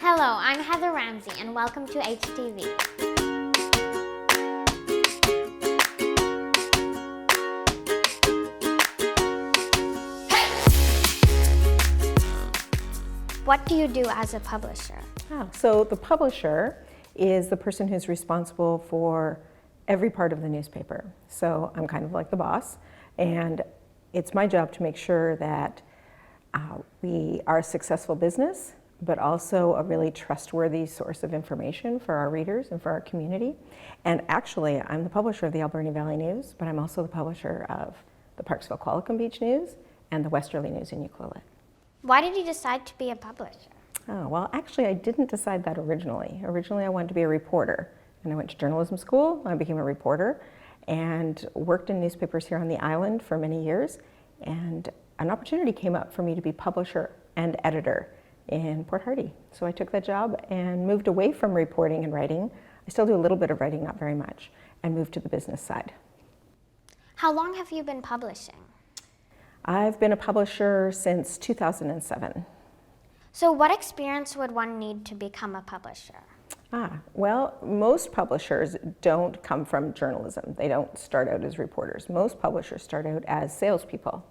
Hello, I'm Heather Ramsay, and welcome to HTV. What do you do as a publisher? So the publisher is the person who's responsible for every part of the newspaper. So I'm kind of like the boss, and it's my job to make sure that we are a successful business, but also a really trustworthy source of information for our readers and for our community. And actually, I'm the publisher of the Alberni Valley News, but I'm also the publisher of the Parksville-Qualicum Beach News and the Westerly News in Ucluelet. Why did you decide to be a publisher? Oh, well, actually, I didn't decide that originally. Originally, I wanted to be a reporter, and I went to journalism school. I became a reporter and worked in newspapers here on the island for many years. And an opportunity came up for me to be publisher and editor in Port Hardy. So I took that job and moved away from reporting and writing. I still do a little bit of writing, not very much, and moved to the business side. How long have you been publishing? I've been a publisher since 2007. So what experience would one need to become a publisher? Well, most publishers don't come from journalism. They don't start out as reporters. Most publishers start out as salespeople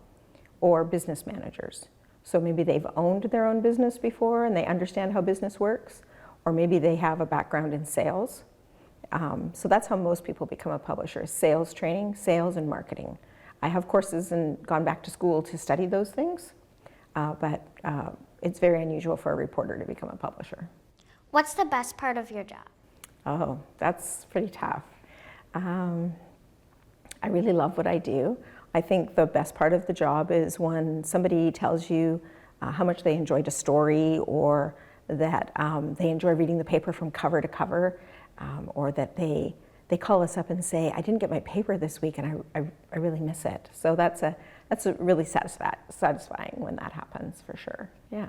or business managers. So maybe they've owned their own business before and they understand how business works, or maybe they have a background in sales. So that's how most people become a publisher: sales training, sales and marketing. I have courses and gone back to school to study those things, but it's very unusual for a reporter to become a publisher. What's the best part of your job? Oh, that's pretty tough. I really love what I do. I think the best part of the job is when somebody tells you how much they enjoyed a story, or that they enjoy reading the paper from cover to cover, or that they call us up and say, I didn't get my paper this week and I really miss it. So that's a really satisfying when that happens, for sure. Yeah.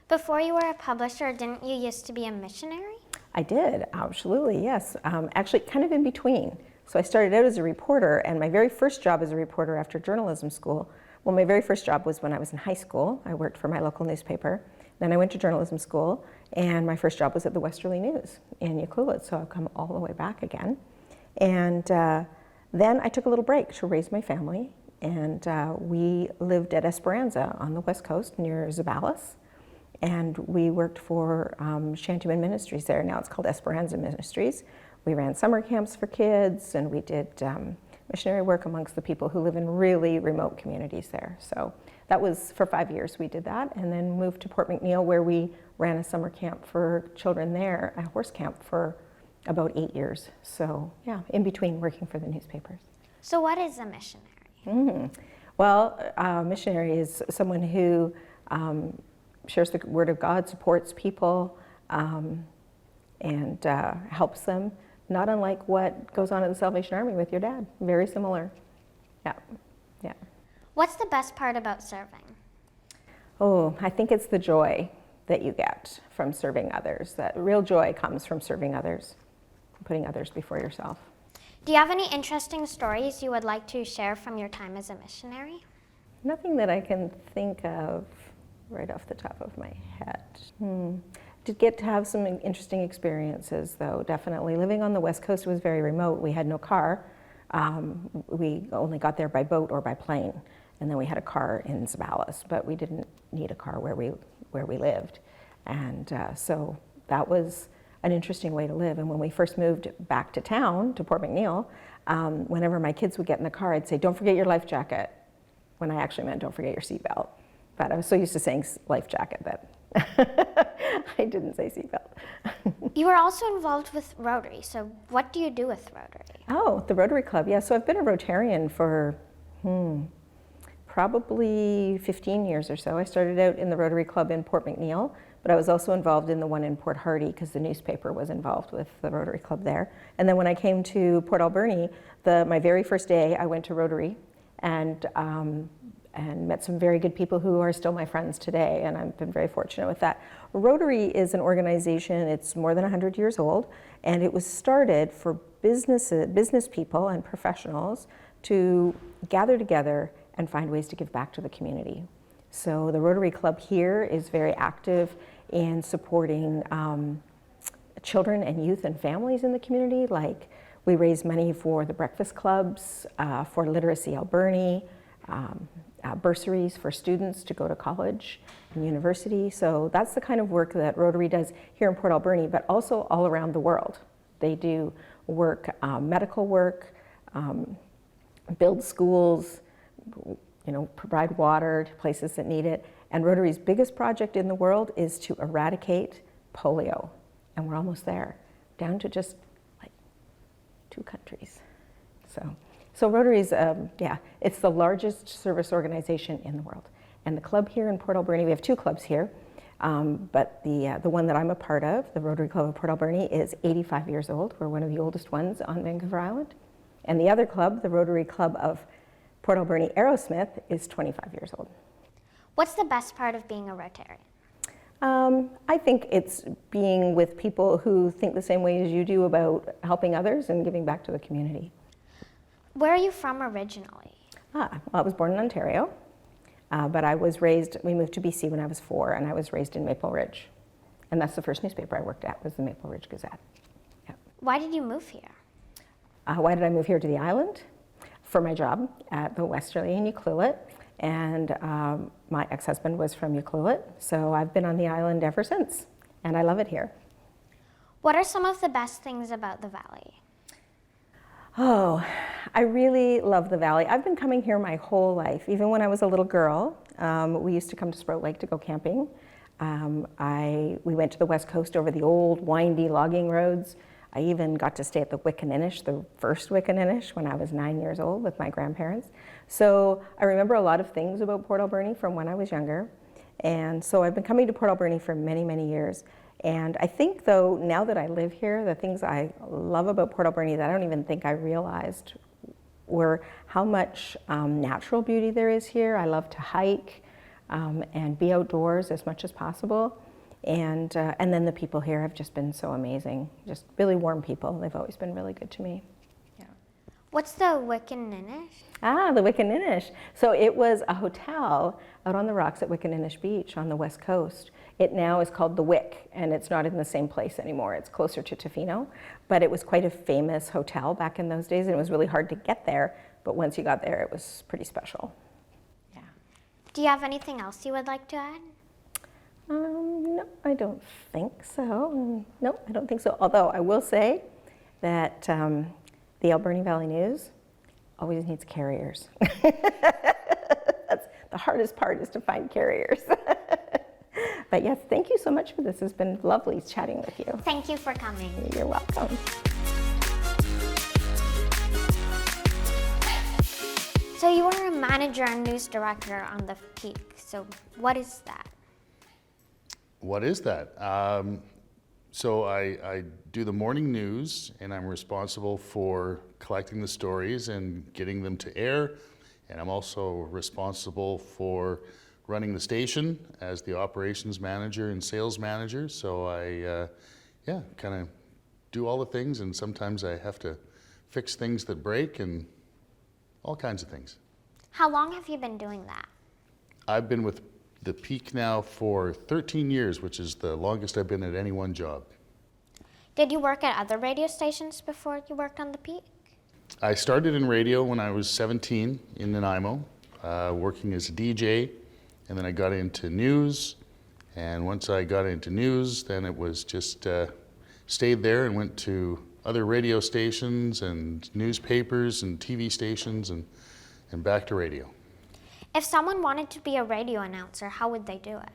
Before you were a publisher, didn't you used to be a missionary? I did, absolutely, yes. Actually, kind of in between. So I started out as a reporter, and my very first job as a reporter after journalism school, well, my very first job was when I was in high school. I worked for my local newspaper. Then I went to journalism school, and my first job was at the Westerly News in Ucluelet, so I've come all the way back again. And then I took a little break to raise my family, and we lived at Esperanza on the west coast near Zabalas, and we worked for Shantyman Ministries there. Now it's called Esperanza Ministries. We ran summer camps for kids, and we did missionary work amongst the people who live in really remote communities there. So that was for 5 years we did that, and then moved to Port McNeill, where we ran a summer camp for children there, a horse camp, for about 8 years. So yeah, in between working for the newspapers. So what is a missionary? Well, a missionary is someone who shares the word of God, supports people, and helps them. Not unlike what goes on at the Salvation Army with your dad. Very similar. Yeah. What's the best part about serving? Oh, I think it's the joy that you get from serving others. That real joy comes from serving others, putting others before yourself. Do you have any interesting stories you would like to share from your time as a missionary? Nothing that I can think of right off the top of my head. Did get to have some interesting experiences, though, definitely. Living on the West Coast was very remote. We had no car. We only got there by boat or by plane. And then we had a car in Zabalas, but we didn't need a car where we lived. And so that was an interesting way to live. And when we first moved back to town, to Port McNeill, whenever my kids would get in the car, I'd say, don't forget your life jacket, when I actually meant don't forget your seatbelt. But I was so used to saying life jacket that I didn't say seatbelt. You were also involved with Rotary, so what do you do with Rotary? Oh, the Rotary Club, yeah. So I've been a Rotarian for probably 15 years or so. I started out in the Rotary Club in Port McNeill, but I was also involved in the one in Port Hardy because the newspaper was involved with the Rotary Club there. And then when I came to Port Alberni, my very first day, I went to Rotary and met some very good people who are still my friends today, and I've been very fortunate with that. Rotary is an organization, it's more than 100 years old, and it was started for business people and professionals to gather together and find ways to give back to the community. So the Rotary Club here is very active in supporting children and youth and families in the community. Like, we raise money for the breakfast clubs, for Literacy Alberni, bursaries for students to go to college and university. So that's the kind of work that Rotary does here in Port Alberni, but also all around the world. They do work, medical work, build schools, provide water to places that need it. And Rotary's biggest project in the world is to eradicate polio. And we're almost there, down to just like 2 countries. So Rotary's, it's the largest service organization in the world. And the club here in Port Alberni, we have 2 clubs here, but the one that I'm a part of, the Rotary Club of Port Alberni, is 85 years old. We're one of the oldest ones on Vancouver Island. And the other club, the Rotary Club of Port Alberni Arrowsmith, is 25 years old. What's the best part of being a Rotarian? I think it's being with people who think the same way as you do about helping others and giving back to the community. Where are you from originally? Well, I was born in Ontario, but we moved to BC when I was 4, and I was raised in Maple Ridge. And that's the first newspaper I worked at, was the Maple Ridge Gazette. Yeah. Why did you move here? Why did I move here to the island? For my job at the Westerly in Ucluelet, and my ex-husband was from Ucluelet, so I've been on the island ever since, and I love it here. What are some of the best things about the valley? Oh, I really love the valley. I've been coming here my whole life. Even when I was a little girl, we used to come to Sprout Lake to go camping. We went to the west coast over the old windy logging roads. I even got to stay at the Wiwchar, the first Wiwchar, when I was 9 years old with my grandparents. So I remember a lot of things about Port Alberni from when I was younger. And so I've been coming to Port Alberni for many, many years. And I think, though, now that I live here, the things I love about Port Alberni that I don't even think I realized were how much natural beauty there is here. I love to hike and be outdoors as much as possible. And then the people here have just been so amazing. Just really warm people. They've always been really good to me. Yeah. What's the Wiwchar? The Wiwchar. So it was a hotel out on the rocks at Wiwchar Beach on the west coast. It now is called the Wick, and it's not in the same place anymore. It's closer to Tofino, but it was quite a famous hotel back in those days, and it was really hard to get there. But once you got there, it was pretty special. Yeah. Do you have anything else you would like to add? No, I don't think so. No, I don't think so. Although I will say that the Alberni Valley News always needs carriers. That's the hardest part, is to find carriers. But yes, thank you so much for this. It's been lovely chatting with you. Thank you for coming. You're welcome. So you are a manager and news director on the Peak. So what is that? What is that? So I do the morning news, and I'm responsible for collecting the stories and getting them to air. And I'm also responsible for running the station as the operations manager and sales manager. So I, kind of do all the things, and sometimes I have to fix things that break and all kinds of things. How long have you been doing that? I've been with the Peak now for 13 years, which is the longest I've been at any one job. Did you work at other radio stations before you worked on the Peak? I started in radio when I was 17 in Nanaimo, working as a DJ, and then I got into news. And once I got into news, then it was just stayed there and went to other radio stations and newspapers and TV stations and back to radio. If someone wanted to be a radio announcer, how would they do it?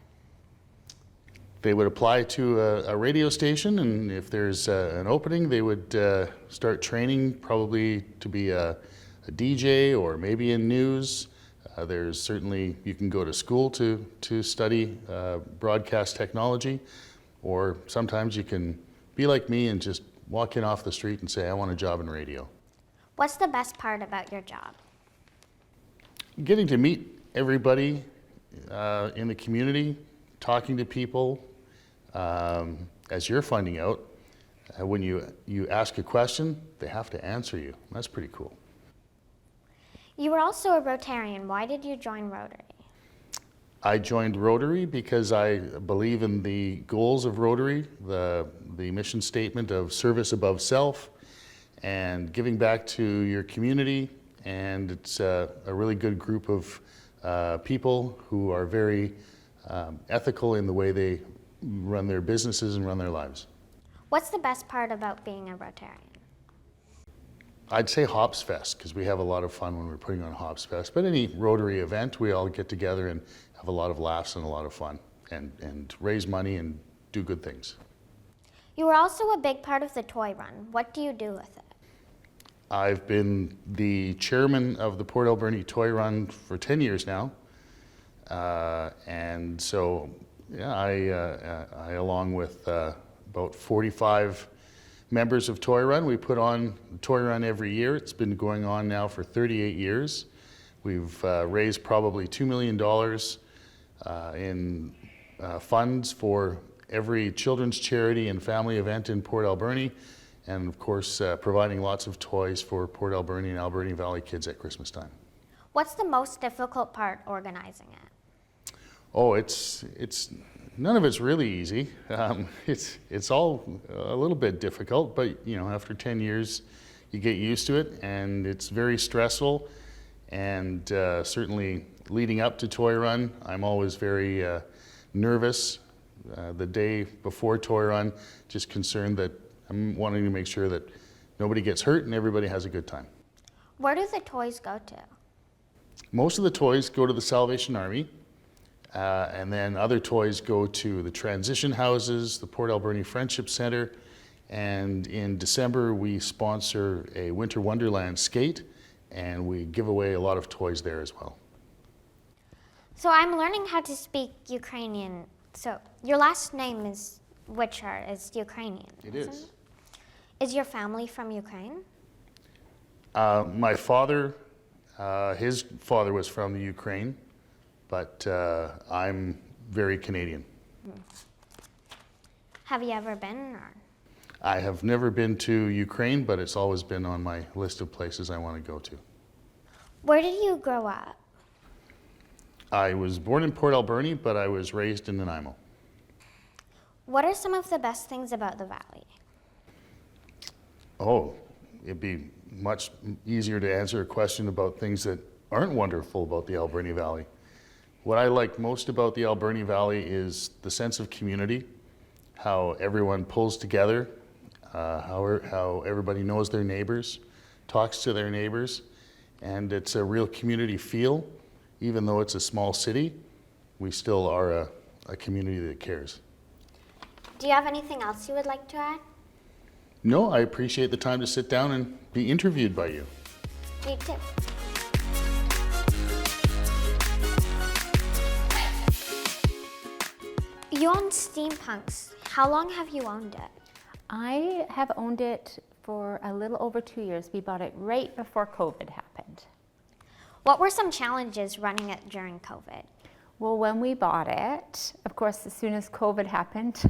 They would apply to a radio station, and if there's an opening, they would start training probably to be a DJ or maybe in news. There's certainly, you can go to school to study broadcast technology, or sometimes you can be like me and just walk in off the street and say, I want a job in radio. What's the best part about your job? Getting to meet everybody in the community, talking to people. As you're finding out, when you ask a question, they have to answer you. That's pretty cool. You were also a Rotarian. Why did you join Rotary? I joined Rotary because I believe in the goals of Rotary, the mission statement of service above self and giving back to your community. And it's a really good group of people who are very ethical in the way they run their businesses and run their lives. What's the best part about being a Rotarian? I'd say Hops Fest, because we have a lot of fun when we're putting on Hops Fest. But any Rotary event, we all get together and have a lot of laughs and a lot of fun and raise money and do good things. You were also a big part of the toy run. What do you do with it? I've been the chairman of the Port Alberni Toy Run for 10 years now. And so, yeah, I along with about 45 members of Toy Run, we put on Toy Run every year. It's been going on now for 38 years. We've raised probably $2 million in funds for every children's charity and family event in Port Alberni, and of course providing lots of toys for Port Alberni and Alberni Valley kids at Christmas time. What's the most difficult part organizing it? Oh, it's none of it's really easy. It's all a little bit difficult, but you know, after 10 years, you get used to it, and it's very stressful. And certainly leading up to Toy Run, I'm always very nervous. The day before Toy Run, just concerned that I'm wanting to make sure that nobody gets hurt and everybody has a good time. Where do the toys go to? Most of the toys go to the Salvation Army. And then other toys go to the transition houses, the Port Alberni Friendship Center, and in December we sponsor a Winter Wonderland skate, and we give away a lot of toys there as well. So I'm learning how to speak Ukrainian. So your last name is Wiwchar, is Ukrainian. It isn't is. it? Is your family from Ukraine? My father, his father was from the Ukraine. But I'm very Canadian. Have you ever been? Or? I have never been to Ukraine, but it's always been on my list of places I want to go to. Where did you grow up? I was born in Port Alberni, but I was raised in Nanaimo. What are some of the best things about the valley? Oh, it'd be much easier to answer a question about things that aren't wonderful about the Alberni Valley. What I like most about the Alberni Valley is the sense of community, how everyone pulls together, how everybody knows their neighbors, talks to their neighbors, and it's a real community feel. Even though it's a small city, we still are a community that cares. Do you have anything else you would like to add? No, I appreciate the time to sit down and be interviewed by you. Me too. You own Steampunks. How long have you owned it? I have owned it for a little over 2 years. We bought it right before COVID happened. What were some challenges running it during COVID? Well, when we bought it, of course, as soon as COVID happened,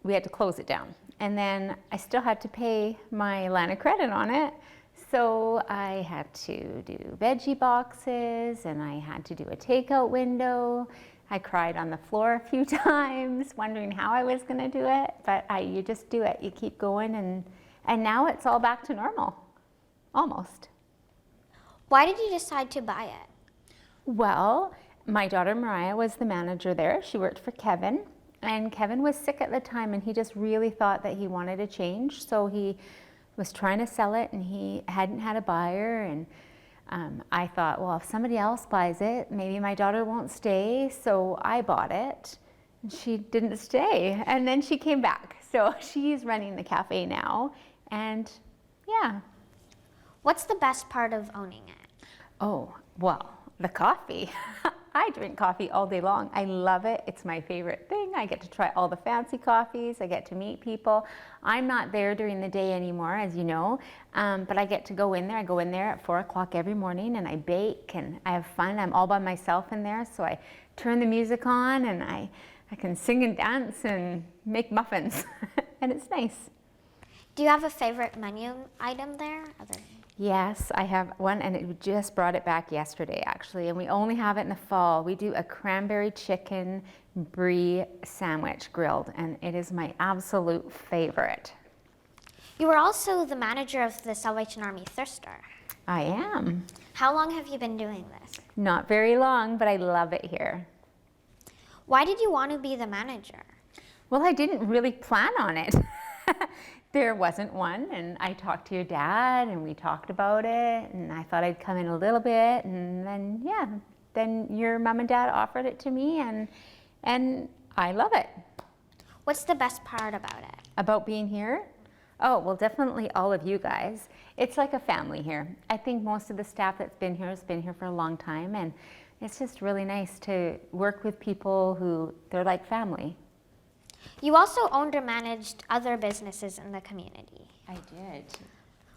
we had to close it down. And then I still had to pay my line of credit on it. So I had to do veggie boxes, and I had to do a takeout window. I cried on the floor a few times, wondering how I was going to do it, but you just do it. You keep going, and now it's all back to normal, almost. Why did you decide to buy it? Well, my daughter Mariah was the manager there. She worked for Kevin, and Kevin was sick at the time, and he just really thought that he wanted a change, so he was trying to sell it, and he hadn't had a buyer, and I thought, well, if somebody else buys it, maybe my daughter won't stay, so I bought it. And she didn't stay, and then she came back. So she's running the cafe now, and yeah. What's the best part of owning it? Oh, well, the coffee. I drink coffee all day long. I love it. It's my favorite thing. I get to try all the fancy coffees. I get to meet people. I'm not there during the day anymore, as you know, but I get to go in there. I go in there at 4 o'clock every morning, and I bake, and I have fun. I'm all by myself in there, so I turn the music on, and I can sing and dance and make muffins, and it's nice. Do you have a favorite menu item there? Yes, I have one, and it just brought it back yesterday, actually, and we only have it in the fall. We do a cranberry chicken brie sandwich grilled, and it is my absolute favorite. You were also the manager of the Salvation Army Thrift Store. I am. How long have you been doing this? Not very long, but I love it here. Why did you want to be the manager? Well, I didn't really plan on it. There wasn't one, and I talked to your dad, and we talked about it, and I thought I'd come in a little bit, and then, yeah, then your mom and dad offered it to me, and I love it. What's the best part about it? About being here? Oh, well, definitely all of you guys. It's like a family here. I think most of the staff that's been here has been here for a long time, and it's just really nice to work with people who, they're like family. You also owned or managed other businesses in the community. I did.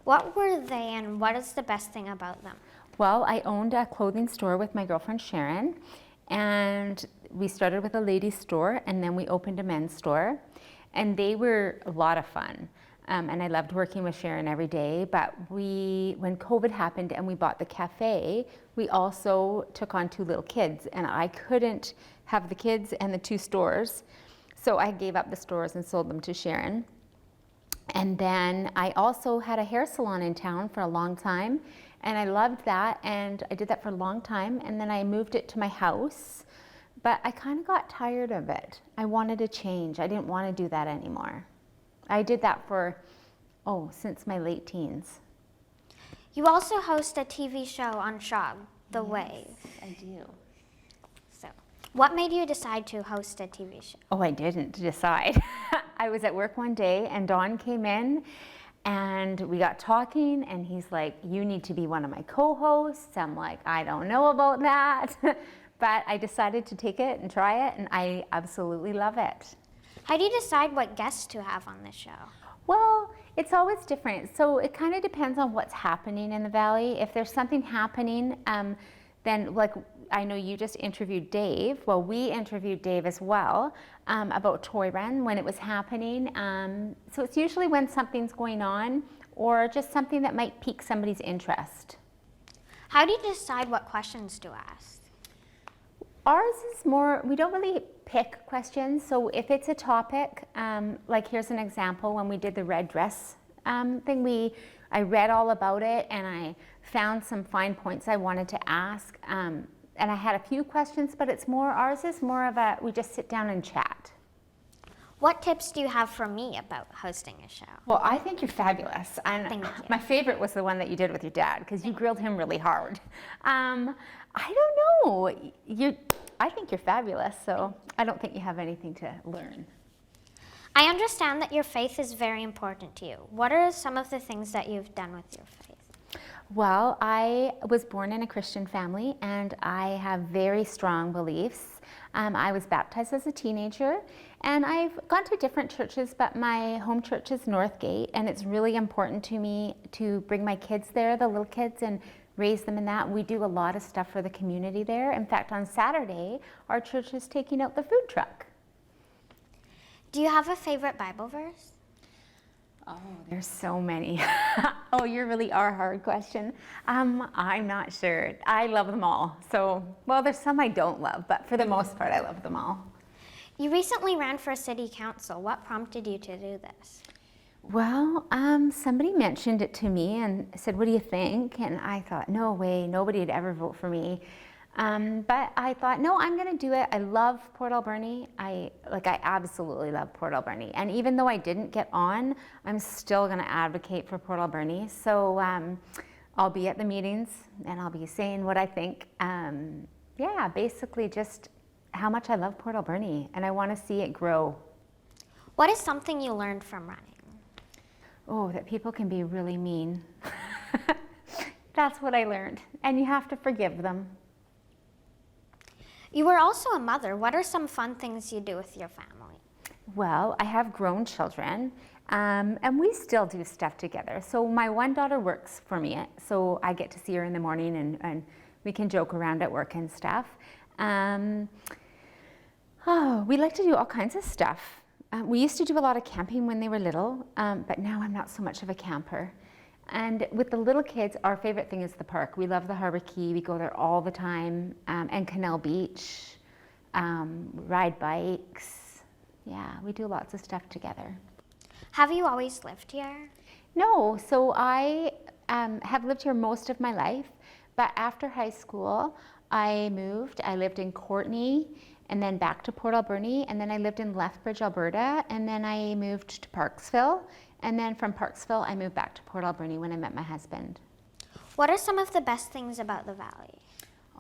What were they and what is the best thing about them? Well, I owned a clothing store with my girlfriend Sharon, and we started with a ladies store, and then we opened a men's store, and they were a lot of fun. And I loved working with Sharon every day, but when COVID happened and we bought the cafe, we also took on 2 little kids, and I couldn't have the kids and the 2 stores, so I gave up the stores and sold them to Sharon. And then I also had a hair salon in town for a long time, and I loved that, and I did that for a long time, and then I moved it to my house, but I kind of got tired of it. I wanted to change. I didn't want to do that anymore. I did that for, since my late teens. You also host a TV show on Shaw, The Wave. I do. So, what made you decide to host a TV show? Oh, I didn't decide. I was at work one day and Don came in and we got talking and he's like, you need to be one of my co-hosts. I'm like, I don't know about that. But I decided to take it and try it, and I absolutely love it. How do you decide what guests to have on the show? Well, it's always different. So it kind of depends on what's happening in the Valley. If there's something happening, then like I know you just interviewed Dave. Well, we interviewed Dave as well about Toy Run when it was happening. So it's usually when something's going on or just something that might pique somebody's interest. How do you decide what questions to ask? Ours is more, we don't really pick questions. So if it's a topic, like here's an example, when we did the red dress thing, I read all about it and I found some fine points I wanted to ask. And I had a few questions, but ours is more of we just sit down and chat. What tips do you have for me about hosting a show? Well, I think you're fabulous. And Thank you. my favorite was the one that you did with your dad, because you grilled him really hard. I don't know. I think you're fabulous, so I don't think you have anything to learn. I understand that your faith is very important to you. What are some of the things that you've done with your faith? Well, I was born in a Christian family, and I have very strong beliefs. I was baptized as a teenager, and I've gone to different churches, but my home church is Northgate, and it's really important to me to bring my kids there, the little kids, and raise them in that. We do a lot of stuff for the community there. In fact, on Saturday, our church is taking out the food truck. Do you have a favorite Bible verse? Oh, there's so many. Oh, you really are a hard question. I'm not sure. I love them all. So, well, there's some I don't love, but for the most part, I love them all. You recently ran for city council. What prompted you to do this? Well, somebody mentioned it to me and said, what do you think? And I thought, no way, nobody would ever vote for me. But I thought, no, I'm going to do it. I love Port Alberni. I absolutely love Port Alberni. And even though I didn't get on, I'm still going to advocate for Port Alberni. So I'll be at the meetings and I'll be saying what I think. Yeah, basically just how much I love Port Alberni and I want to see it grow. What is something you learned from running? Oh, that people can be really mean. That's what I learned. And you have to forgive them. You were also a mother. What are some fun things you do with your family? Well, I have grown children, and we still do stuff together. So my one daughter works for me, so I get to see her in the morning, and we can joke around at work and stuff. We like to do all kinds of stuff. We used to do a lot of camping when they were little, but now I'm not so much of a camper. And with the little kids, our favorite thing is the park. We love the Harbor Key. We go there all the time, and Canal Beach, ride bikes. Yeah, we do lots of stuff together. Have you always lived here? No, so I have lived here most of my life, but after high school, I moved. I lived in Courtenay, and then back to Port Alberni, and then I lived in Lethbridge, Alberta, and then I moved to Parksville, and then from Parksville, I moved back to Port Alberni when I met my husband. What are some of the best things about the valley?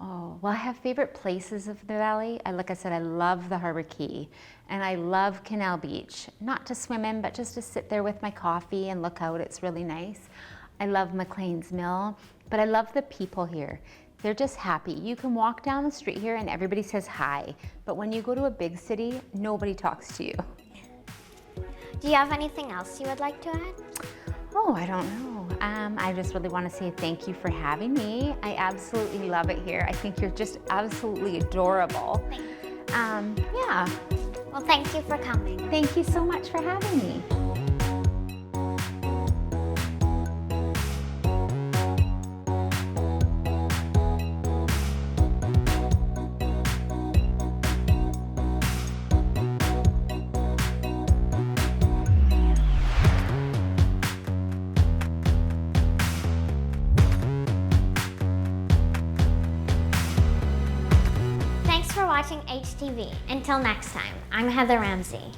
Oh, well, I have favorite places of the valley. Like I said, I love the Harbor Key, and I love Canal Beach. Not to swim in, but just to sit there with my coffee and look out. It's really nice. I love McLean's Mill, but I love the people here. They're just happy. You can walk down the street here and everybody says hi, but when you go to a big city, nobody talks to you. Do you have anything else you would like to add? Oh, I don't know. I just really want to say thank you for having me. I absolutely love it here. I think you're just absolutely adorable. Thank you. Yeah. Well, thank you for coming. Thank you so much for having me. Thanks for watching HTV. Until next time, I'm Heather Ramsay.